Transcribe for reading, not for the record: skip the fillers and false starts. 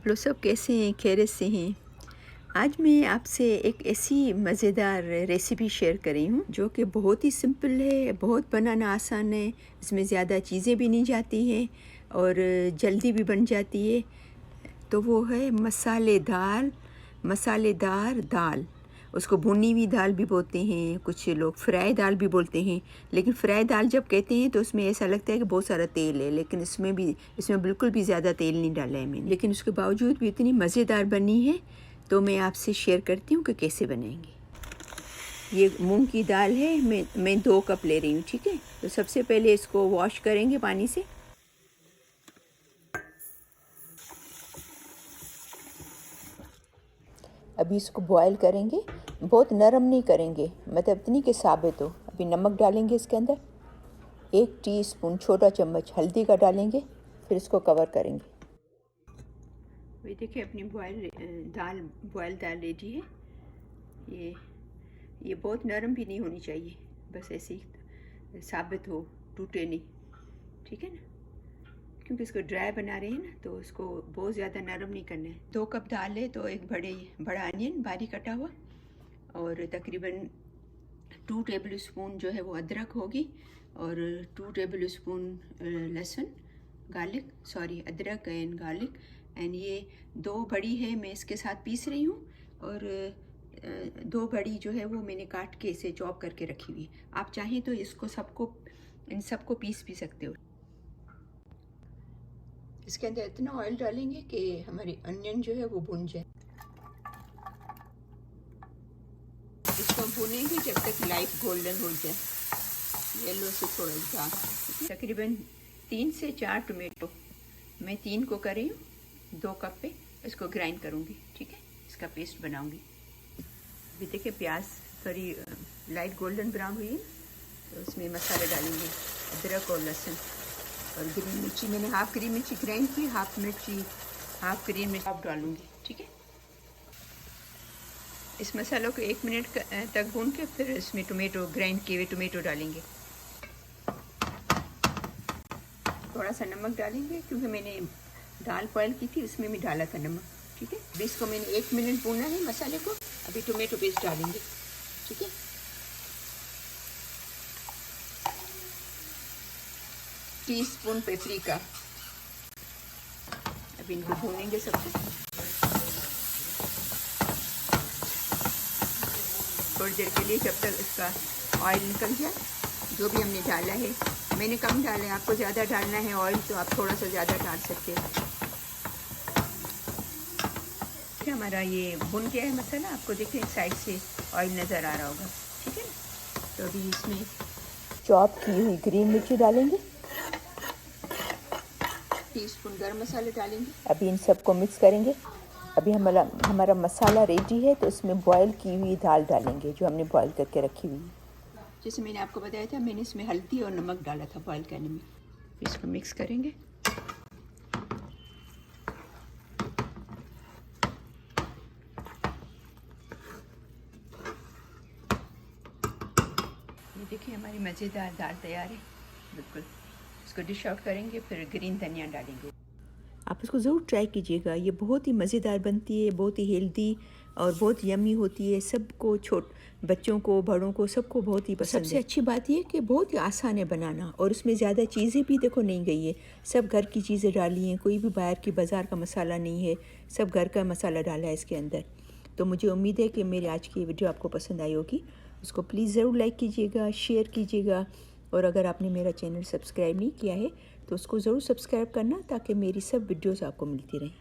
आप लोग सब कैसे हैं? खैरियत से हैं? आज मैं आपसे एक ऐसी मज़ेदार रेसिपी शेयर कर रही हूँ जो कि बहुत ही सिंपल है, बहुत बनाना आसान है। इसमें ज़्यादा चीज़ें भी नहीं जाती हैं और जल्दी भी बन जाती है। तो वो है मसालेदार दाल। उसको भुनी हुई दाल भी बोलते हैं, कुछ लोग फ्राई दाल भी बोलते हैं। लेकिन फ्राई दाल जब कहते हैं तो उसमें ऐसा लगता है कि बहुत सारा तेल है, लेकिन इसमें बिल्कुल भी ज़्यादा तेल नहीं डाला है मैंने। लेकिन उसके बावजूद भी इतनी मज़ेदार बनी है, तो मैं आपसे शेयर करती हूँ कि कैसे बनाएंगे। ये मूंग की दाल है, मैं 2 कप ले रही हूँ, ठीक है। तो सबसे पहले इसको वॉश करेंगे पानी से। अभी इसको बॉयल करेंगे, बहुत नरम नहीं करेंगे, मतलब इतनी कि साबित हो। अभी नमक डालेंगे इसके अंदर, 1 टीस्पून छोटा चम्मच हल्दी का डालेंगे, फिर इसको कवर करेंगे। ये देखिए अपनी बॉयल दाल रेडी है। ये बहुत नरम भी नहीं होनी चाहिए, बस ऐसे ही साबित हो, टूटे नहीं, ठीक है ना। क्योंकि इसको ड्राई बना रहे हैं ना, तो उसको बहुत ज़्यादा नरम नहीं करना है। 2 कप दाल है तो एक बड़ा अनियन बारीक कटा हुआ, और तकरीबन 2 टेबल स्पून जो है वो अदरक होगी, और 2 टेबल स्पून अदरक एंड गार्लिक। एंड ये 2 बड़ी है, मैं इसके साथ पीस रही हूँ, और 2 बड़ी जो है वो मैंने काट के इसे चॉप करके रखी हुई। आप चाहें तो इन सबको पीस भी सकते हो। इसके अंदर इतना ऑयल डालेंगे कि हमारी अनियन जो है वो भुन जाए। इसको भुनेंगे जब तक लाइट गोल्डन हो जाए, येलो से थोड़ा डार्क। तकरीबन 3 से 4 टोमेटो, मैं 3 को कर रही हूँ, 2 कप पे इसको ग्राइंड करूँगी, ठीक है। इसका पेस्ट बनाऊँगी। अभी देखिए प्याज थोड़ी लाइट गोल्डन ब्राउन हुई है, तो उसमें मसाले डालेंगे, अदरक और लहसुन और ग्रीन मिर्ची। मैंने हाफ ग्रीन मिर्ची ग्राइंड की, हाफ ग्रीन मिर्ची आप डालूँगी, ठीक है। इस मसालों को 1 मिनट तक भून के फिर इसमें ग्राइंड किए हुए टोमेटो डालेंगे। थोड़ा सा नमक डालेंगे, क्योंकि मैंने दाल बॉयल की थी, उसमें भी डाला था नमक, ठीक है। अभी इसको मैंने 1 मिनट भूना है मसाले को। अभी टोमेटो पेस्ट डालेंगे, ठीक है। Teaspoon paprika. अभी इनको भूनेंगे सबको थोड़ी देर के लिए, जब तक इसका ऑयल निकल जाए। जो भी हमने डाला है, मैंने कम डाला है, आपको ज़्यादा डालना है ऑयल तो आप थोड़ा सा ज़्यादा डाल सकते हैं। हमारा ये भुन गया है मसाला, आपको देखिए साइड से ऑयल नज़र आ रहा होगा, ठीक है ना। तो अभी इसमें चॉप की हुई ग्रीन मिर्ची डालेंगे, टीस्पून गरम मसाले डालेंगे। अभी इन सबको मिक्स करेंगे। अभी हमारा मसाला रेडी है, तो इसमें बॉयल की हुई दाल डालेंगे जो हमने बॉयल करके रखी हुई है। जैसे मैंने आपको बताया था, मैंने इसमें हल्दी और नमक डाला था बॉयल करने में। इसको मिक्स करेंगे। ये देखिए हमारी मज़ेदार दाल तैयार है, बिल्कुल। इसको डिश आउट करेंगे, फिर ग्रीन धनिया डालेंगे। आप इसको ज़रूर ट्राई कीजिएगा, ये बहुत ही मज़ेदार बनती है, बहुत ही हेल्दी और बहुत यम्मी होती है। सबको, बच्चों को, बड़ों को, सबको बहुत ही पसंद है। सबसे अच्छी बात ये कि बहुत ही आसान है बनाना, और उसमें ज़्यादा चीज़ें भी देखो नहीं गई है, सब घर की चीज़ें डाली हैं, कोई भी बाहर की बाज़ार का मसाला नहीं है, सब घर का मसाला डाला है इसके अंदर। तो मुझे उम्मीद है कि मेरी आज की वीडियो आपको पसंद आई होगी। उसको प्लीज़ ज़रूर लाइक कीजिएगा, शेयर कीजिएगा, और अगर आपने मेरा चैनल सब्सक्राइब नहीं किया है तो उसको ज़रूर सब्सक्राइब करना, ताकि मेरी सब वीडियोज़ आपको मिलती रहें।